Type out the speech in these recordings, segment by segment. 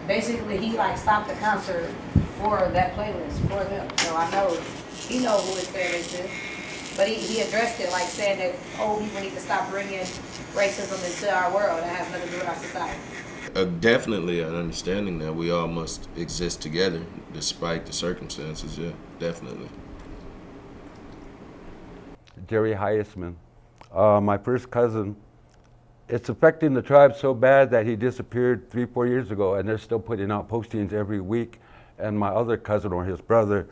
basically he like stopped the concert for that playlist for them. So I know he know who his fan base is. But he addressed it like saying that old people need to stop bringing racism into our world. That has nothing to do with our society. Definitely an understanding that we all must exist together despite the circumstances. Yeah, definitely. Jerry Heisman, my first cousin. It's affecting the tribe so bad that he disappeared 3-4 years ago, and they're still putting out postings every week. And my other cousin or his brother,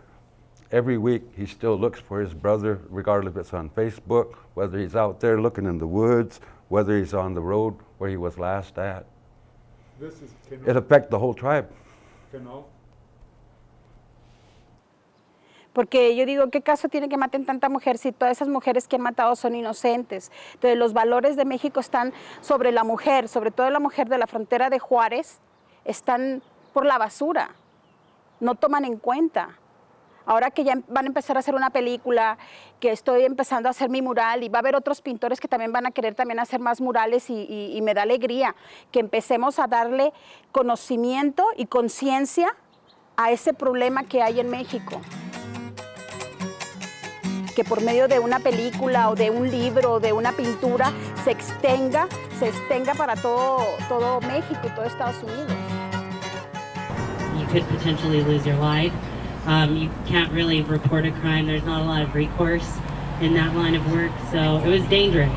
every week he still looks for his brother, regardless if it's on Facebook, whether he's out there looking in the woods, whether he's on the road where he was last at. It affects the whole tribe. Porque yo digo, ¿qué caso tiene que maten tanta mujer si todas esas mujeres que han matado son inocentes? Entonces los valores de México están sobre la mujer, sobre todo la mujer de la frontera de Juárez, están por la basura, no toman en cuenta. Ahora que ya van a empezar a hacer una película, que estoy empezando a hacer mi mural y va a haber otros pintores que también van a querer también hacer más murales y me da alegría que empecemos a darle conocimiento y conciencia a ese problema que hay en México. Que por medio de una película o de un libro o de una pintura se extenga para todo México y todo Estados Unidos. You could potentially lose your life. You can't really report a crime. There's not a lot of recourse in that line of work, so it was dangerous.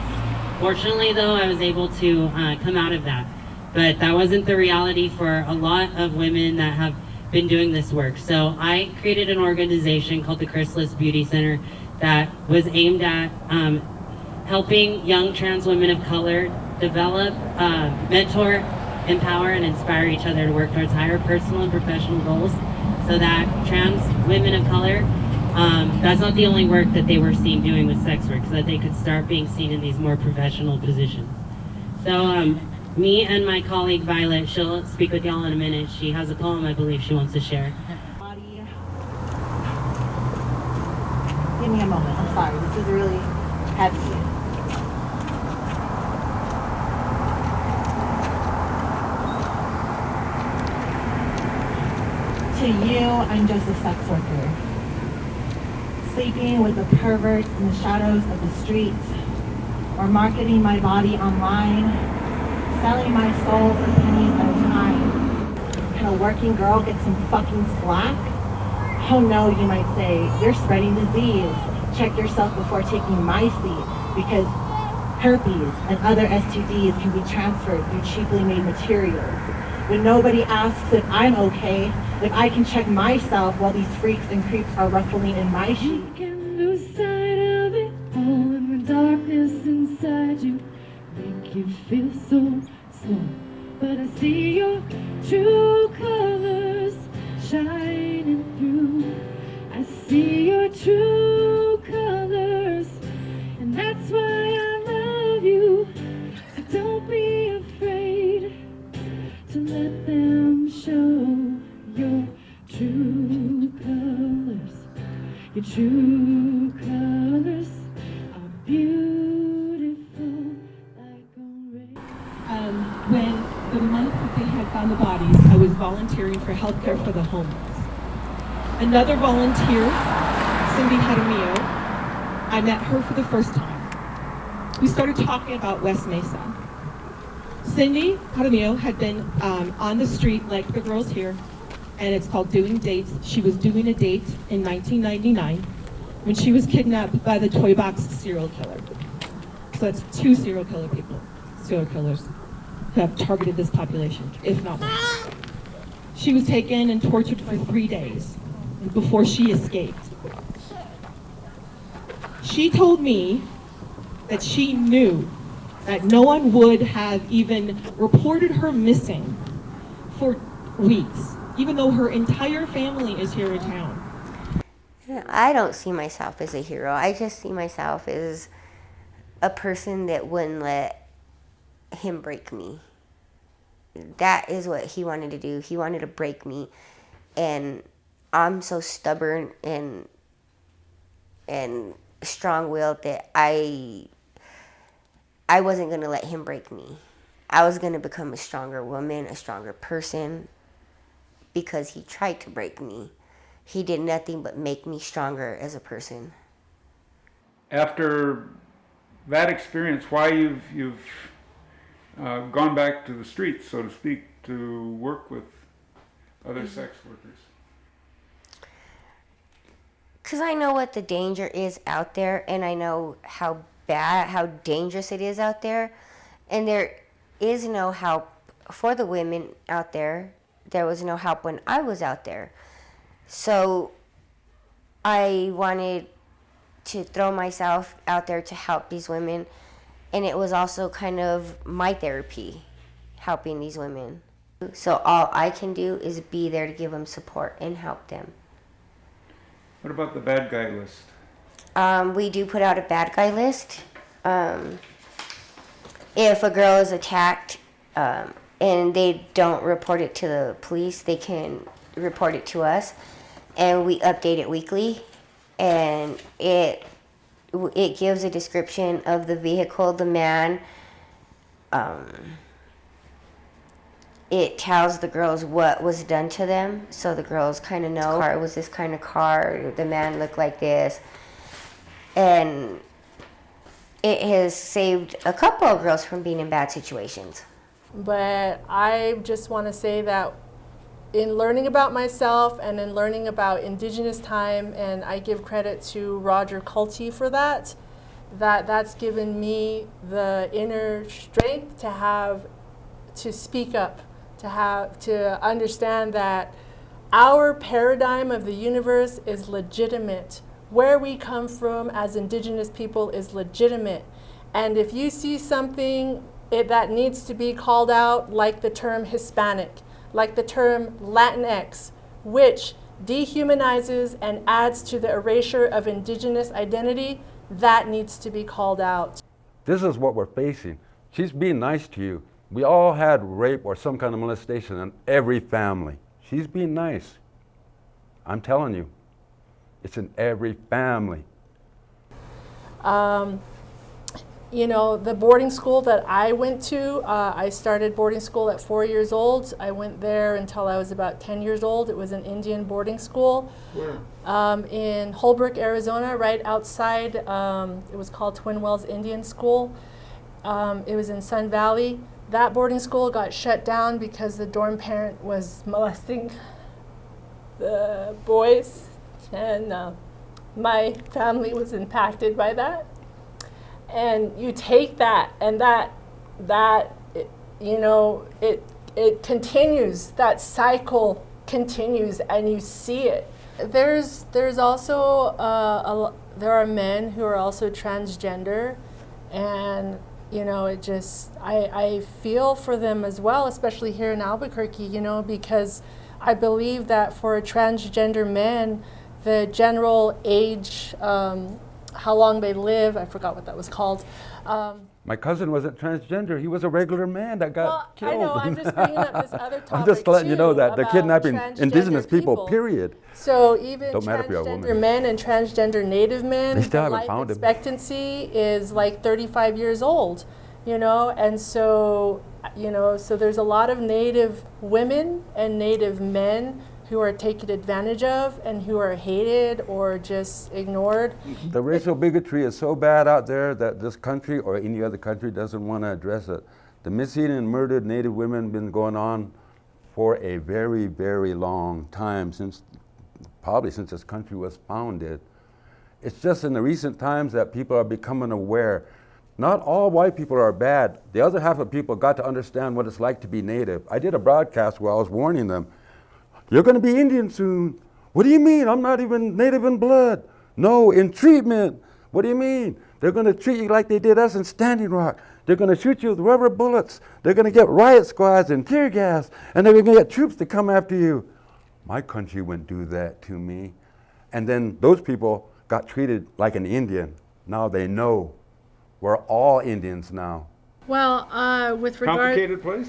Fortunately, though, I was able to come out of that. But that wasn't the reality for a lot of women that have been doing this work. So I created an organization called the Chrysalis Beauty Center that was aimed at helping young trans women of color develop, mentor, empower, and inspire each other to work towards higher personal and professional goals so that trans women of color, that's not the only work that they were seen doing with sex work, so that they could start being seen in these more professional positions. So me and my colleague Violet, she'll speak with y'all in a minute. She has a poem I believe she wants to share. Give me a moment, I'm sorry, this is really heavy. To you, I'm just a sex worker, sleeping with the perverts in the shadows of the streets, or marketing my body online, selling my soul for pennies at a time. Can a working girl get some fucking slack? Oh no, you might say, you're spreading disease. Check yourself before taking my seat, because herpes and other STDs can be transferred through cheaply made materials. When nobody asks if I'm okay, if I can check myself while these freaks and creeps are ruffling in my sheet. You can lose sight of it all, and the darkness inside you make you feel so small. But I see your true colors shining through. I see your true colors, and that's why I love you. So don't be afraid to let them show your true colors. Your true colors are beautiful like a rainbow. When the month that they had found the bodies, I was volunteering for healthcare for the homeless. Another volunteer, Cindy Jaramillo, I met her for the first time. We started talking about West Mesa. Cindy Jaramillo had been on the street like the girls here, and it's called Doing Dates. She was doing a date in 1999 when she was kidnapped by the Toy Box serial killer. So that's 2 serial killers who have targeted this population, if not more. She was taken and tortured for 3 days before she escaped. She told me that she knew that no one would have even reported her missing for weeks, even though her entire family is here in town. I don't see myself as a hero. I just see myself as a person that wouldn't let him break me. That is what he wanted to do. He wanted to break me. And I'm so stubborn and strong-willed that I wasn't going to let him break me. I was going to become a stronger woman, a stronger person, because he tried to break me. He did nothing but make me stronger as a person. After that experience, why you've gone back to the streets, so to speak, to work with other sex workers? Because I know what the danger is out there, and I know how dangerous it is out there, and there is no help for the women out there. There was no help when I was out there. So I wanted to throw myself out there to help these women, and it was also kind of my therapy, helping these women. So all I can do is be there to give them support and help them. What about the bad guy list? We do put out a bad guy list. If a girl is attacked and they don't report it to the police, they can report it to us, and we update it weekly. And it gives a description of the vehicle, the man. It tells the girls what was done to them, so the girls kind of know. It was this kind of car, the man looked like this. And it has saved a couple of girls from being in bad situations. But I just want to say that in learning about myself and in learning about Indigenous time, and I give credit to Roger Culty for that's given me the inner strength to speak up, to understand that our paradigm of the universe is legitimate. Where we come from as Indigenous people is legitimate. And if you see something that needs to be called out, like the term Hispanic, like the term Latinx, which dehumanizes and adds to the erasure of Indigenous identity, that needs to be called out. This is what we're facing. She's being nice to you. We all had rape or some kind of molestation in every family. She's being nice. I'm telling you, it's in every family. You know, the boarding school that I went to, I started boarding school at 4 years old. I went there until I was about 10 years old. It was an Indian boarding school. Where? In Holbrook, Arizona, right outside. It was called Twin Wells Indian School. It was in Sun Valley. That boarding school got shut down because the dorm parent was molesting the boys, and my family was impacted by that. And you take that, and it continues. That cycle continues, and you see it. There's also there are men who are also transgender, and I feel for them as well, especially here in Albuquerque. Because I believe that for a transgender man, the general age. How long they live, I forgot what that was called. My cousin wasn't transgender. He was a regular man that got killed. I know, I'm just bringing up this other topic. I'm just letting you know that they're about kidnapping Indigenous people, people, period. So even Don't matter if you're a transgender woman. men and transgender Native men, They still the haven't life found him. expectancy is like 35 years old, and so there's a lot of Native women and Native men who are taken advantage of and who are hated or just ignored. The racial bigotry is so bad out there that this country or any other country doesn't want to address it. The missing and murdered Native women have been going on for a very, very long time, probably since this country was founded. It's just in the recent times that people are becoming aware. Not all white people are bad. The other half of people got to understand what it's like to be Native. I did a broadcast where I was warning them, you're going to be Indian soon. What do you mean? I'm not even Native in blood. No, in treatment. What do you mean? They're going to treat you like they did us in Standing Rock. They're going to shoot you with rubber bullets. They're going to get riot squads and tear gas, and they're going to get troops to come after you. My country wouldn't do that to me. And then those people got treated like an Indian. Now they know. We're all Indians now. Well, with regard... Complicated place?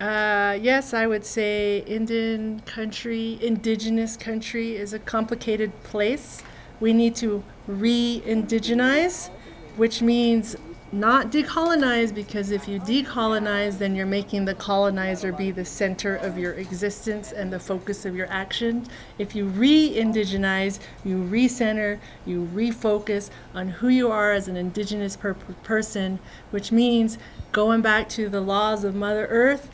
Yes, I would say indigenous country is a complicated place. We need to re-indigenize, which means not decolonize, because if you decolonize, then you're making the colonizer be the center of your existence and the focus of your actions. If you re-indigenize, you recenter, you refocus on who you are as an indigenous person, which means going back to the laws of Mother Earth,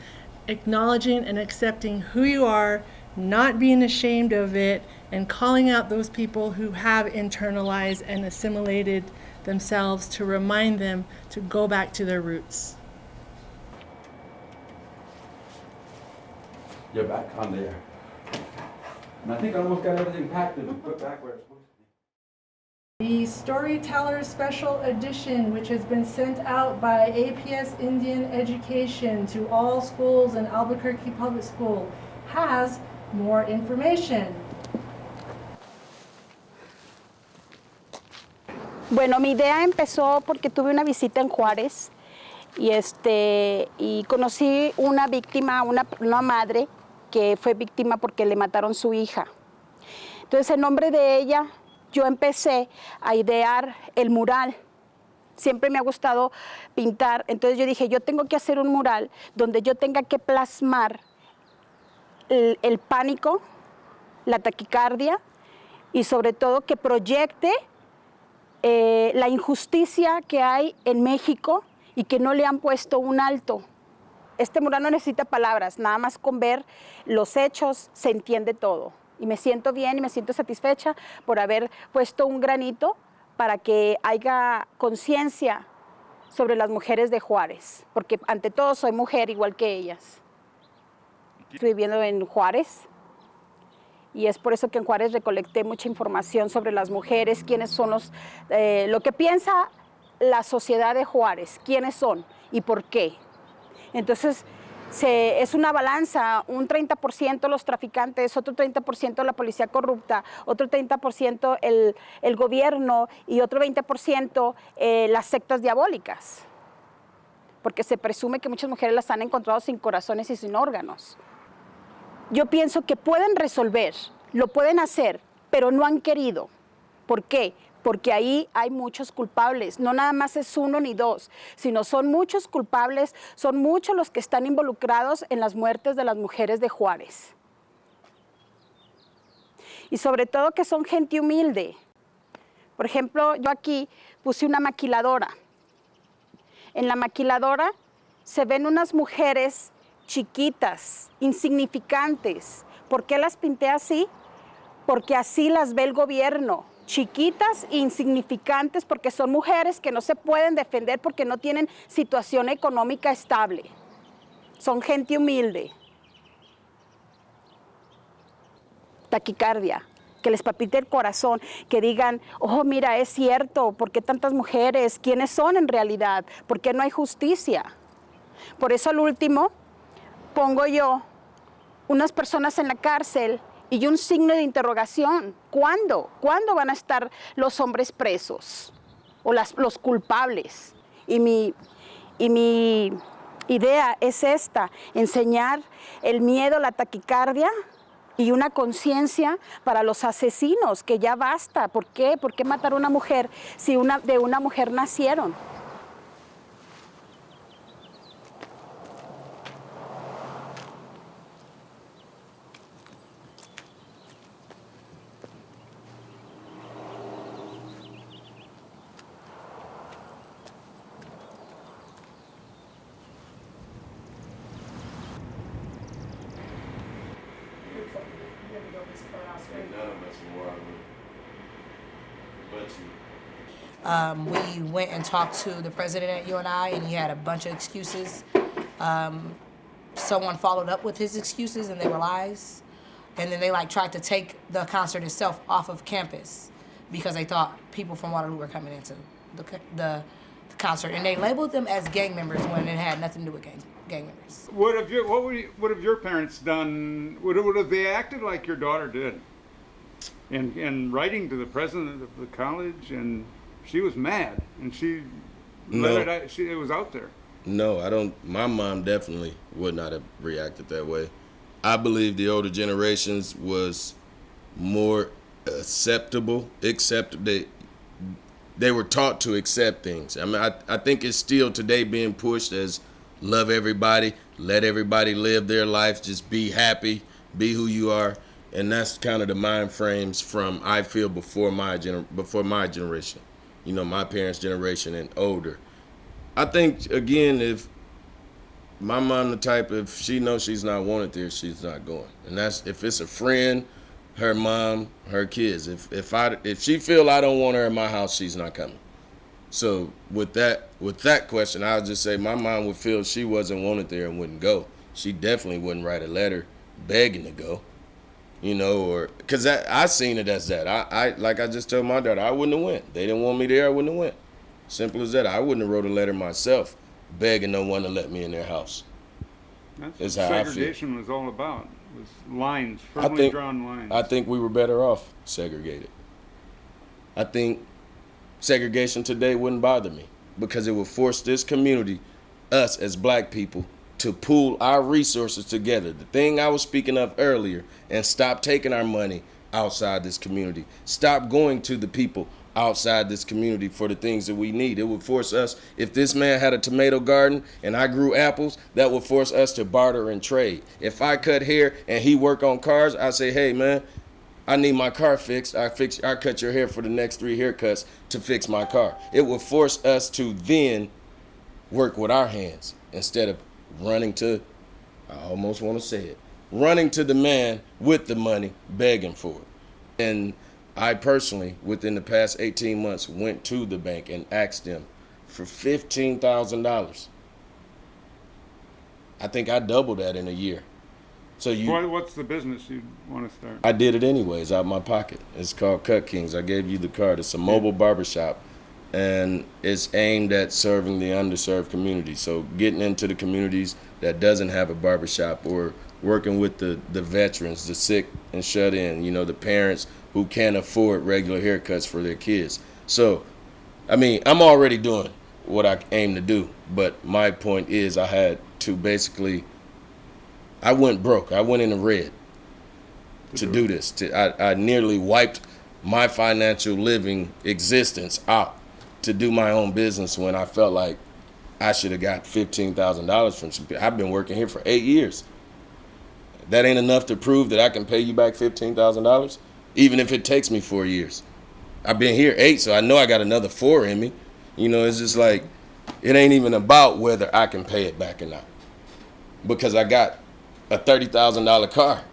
acknowledging and accepting who you are, not being ashamed of it, and calling out those people who have internalized and assimilated themselves, to remind them to go back to their roots. You're back on there. And I think I almost got everything packed and put back where it's supposed to be. The Storyteller Special Edition, which has been sent out by APS Indian Education to all schools in Albuquerque Public School, has more information. Bueno, mi idea empezó porque tuve una visita en Juárez y conocí una víctima, una madre que fue víctima porque le mataron su hija. Entonces, en nombre de ella, yo empecé a idear el mural. Siempre me ha gustado pintar, entonces yo dije, yo tengo que hacer un mural donde yo tenga que plasmar el pánico, la taquicardia y sobre todo que proyecte la injusticia que hay en México y que no le han puesto un alto. Este mural no necesita palabras, nada más con ver los hechos se entiende todo. Y me siento bien y me siento satisfecha por haber puesto un granito para que haya conciencia sobre las mujeres de Juárez, porque ante todo soy mujer igual que ellas. Estoy viviendo en Juárez. Y es por eso que en Juárez recolecté mucha información sobre las mujeres, quiénes son lo que piensa la sociedad de Juárez, quiénes son y por qué. Entonces, es una balanza, un 30% los traficantes, otro 30% la policía corrupta, otro 30% el gobierno y otro 20% las sectas diabólicas. Porque se presume que muchas mujeres las han encontrado sin corazones y sin órganos. Yo pienso que pueden resolver, lo pueden hacer, pero no han querido. ¿Por qué? Porque ahí hay muchos culpables, no nada más es uno ni dos, sino son muchos culpables, son muchos los que están involucrados en las muertes de las mujeres de Juárez. Y sobre todo que son gente humilde. Por ejemplo, yo aquí puse una maquiladora. En la maquiladora se ven unas mujeres chiquitas, insignificantes. ¿Por qué las pinté así? Porque así las ve el gobierno, chiquitas e insignificantes, porque son mujeres que no se pueden defender porque no tienen situación económica estable. Son gente humilde. Taquicardia, que les palpite el corazón, que digan, oh, mira, es cierto, ¿por qué tantas mujeres? ¿Quiénes son en realidad? ¿Por qué no hay justicia? Por eso al último pongo yo unas personas en la cárcel y un signo de interrogación. ¿Cuándo? ¿Cuándo van a estar los hombres presos o los culpables? Y mi idea es esta, enseñar el miedo, la taquicardia y una conciencia para los asesinos, que ya basta. ¿Por qué? ¿Por qué matar a una mujer si de una mujer nacieron? We went and talked to the president at UNI, and he had a bunch of excuses. Someone followed up with his excuses, and they were lies. And then they tried to take the concert itself off of campus because they thought people from Waterloo were coming into the concert, and they labeled them as gang members when it had nothing to do with gang members. What have your parents done? Would have they acted like your daughter did? In writing to the president of the college, and she was mad, and she let it out, it was out there. No, I don't. My mom definitely would not have reacted that way. I believe the older generations was more acceptable. they were taught to accept things. I mean, I think it's still today being pushed as love everybody, let everybody live their life, just be happy, be who you are. And that's kind of the mind frames from, I feel, before my generation, you know, my parents' generation and older. I think, again, if my mom the type, if she knows she's not wanted there, she's not going. And that's, if it's a friend, her mom, her kids. If she feel I don't want her in my house, she's not coming. So with that question, I'll just say my mom would feel she wasn't wanted there and wouldn't go. She definitely wouldn't write a letter begging to go. You know, or because I seen it as that. I like I just told my daughter, I wouldn't have went. They didn't want me there, I wouldn't have went. Simple as that. I wouldn't have wrote a letter myself begging no one to let me in their house. That's what what segregation was all about. Was lines, firmly drawn lines. I think we were better off segregated. I think segregation today wouldn't bother me because it would force this community, us as black people, to pool our resources together. The thing I was speaking of earlier, and stop taking our money outside this community. Stop going to the people outside this community for the things that we need. It would force us, if this man had a tomato garden and I grew apples, that would force us to barter and trade. If I cut hair and he work on cars, I say, hey man, I need my car fixed. I cut your hair for the next 3 haircuts to fix my car. It would force us to then work with our hands instead of running to, I almost want to say it, running to the man with the money, begging for it. And I personally, within the past 18 months, went to the bank and asked them for $15,000. I think I doubled that in a year. So what's the business you want to start? I did it anyways, out of my pocket. It's called Cut Kings. I gave you the card. It's a mobile barbershop, and it's aimed at serving the underserved community. So getting into the communities that doesn't have a barbershop, or working with the veterans, the sick and shut in, you know, the parents who can't afford regular haircuts for their kids. So, I mean, I'm already doing what I aim to do, but my point is I had to basically, I went broke. I went in the red to do this. I nearly wiped my financial living existence out to do my own business when I felt like I should have got $15,000 from some people. I've been working here for 8 years. That ain't enough to prove that I can pay you back $15,000, even if it takes me 4 years. I've been here 8, so I know I got another 4 in me. You know, it's just like, it ain't even about whether I can pay it back or not. Because I got a $30,000 car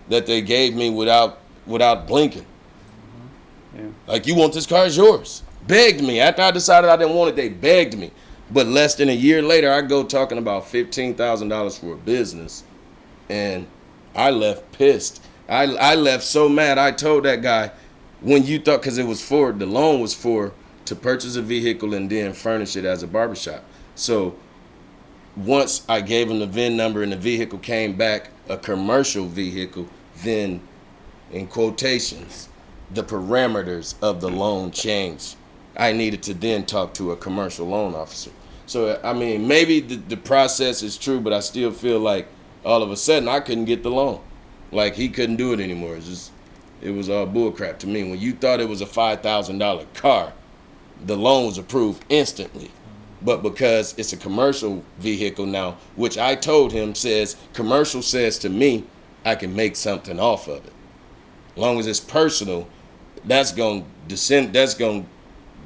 that they gave me without blinking. Yeah. Like, you want this car, it's yours. Begged me. After I decided I didn't want it, they begged me. But less than a year later, I go talking about $15,000 for a business, and I left pissed. I left so mad. I told that guy, when you thought, because it was for, the loan was for to purchase a vehicle and then furnish it as a barbershop. So once I gave him the VIN number and the vehicle came back a commercial vehicle, then in quotations, the parameters of the loan changed. I needed to then talk to a commercial loan officer. So, I mean, maybe the process is true, but I still feel like all of a sudden I couldn't get the loan. Like, he couldn't do it anymore. It was all bullcrap to me. When you thought it was a $5,000 car, the loan was approved instantly. But because it's a commercial vehicle now, which I told him says, commercial says to me, I can make something off of it. As long as it's personal, that's going to descend, that's going to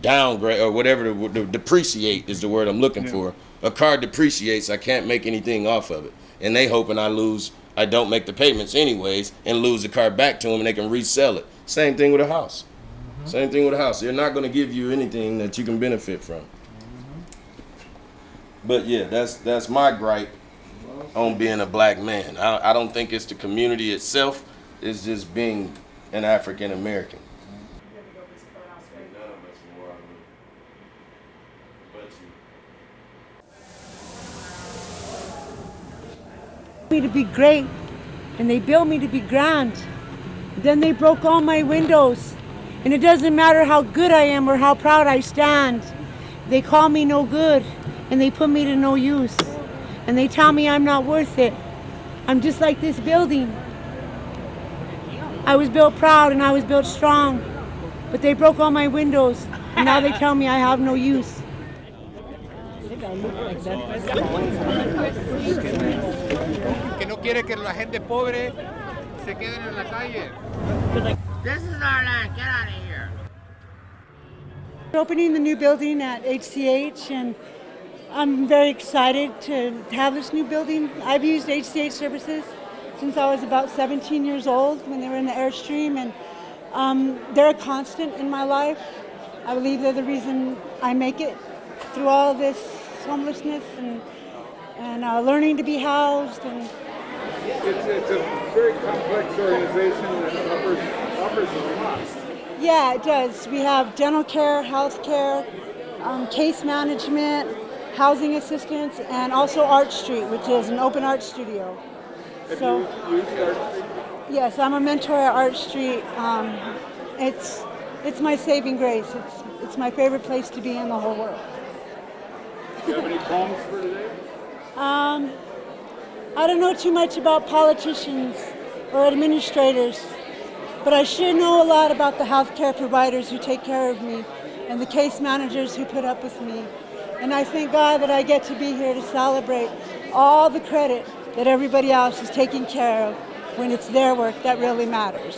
downgrade, or whatever, depreciate is the word I'm looking for. A car depreciates, I can't make anything off of it. And they hoping I don't make the payments anyways and lose the car back to them and they can resell it. Same thing with a house. Same thing with a house. They're not going to give you anything that you can benefit from. But yeah, that's my gripe on being a black man. I don't think it's the community itself. It's just being an African American. Me to be great, and they built me to be grand. Then they broke all my windows, and it doesn't matter how good I am or how proud I stand. They call me no good, and they put me to no use, and they tell me I'm not worth it. I'm just like this building. I was built proud and I was built strong, but they broke all my windows And now they tell me I have no use. Que no quiere que la gente pobre se queden en la calle. This is our land. Get out of here. We're opening the new building at HCH, and I'm very excited to have this new building. I've used HCH services since I was about 17 years old when they were in the Airstream, and they're a constant in my life. I believe they're the reason I make it through all this homelessness and learning to be housed. And It's a very complex organization that offers a lot. yeah, it does. We have dental care, health care, case management, housing assistance, and also Art Street, which is an open art studio. Have you used Art Street? Yes, I'm a mentor at Art Street. It's my saving grace. It's my favorite place to be in the whole world. Do you have any poems for today? I don't know too much about politicians or administrators, but I sure know a lot about the healthcare providers who take care of me and the case managers who put up with me. And I thank God that I get to be here to celebrate all the credit that everybody else is taking care of when it's their work that really matters.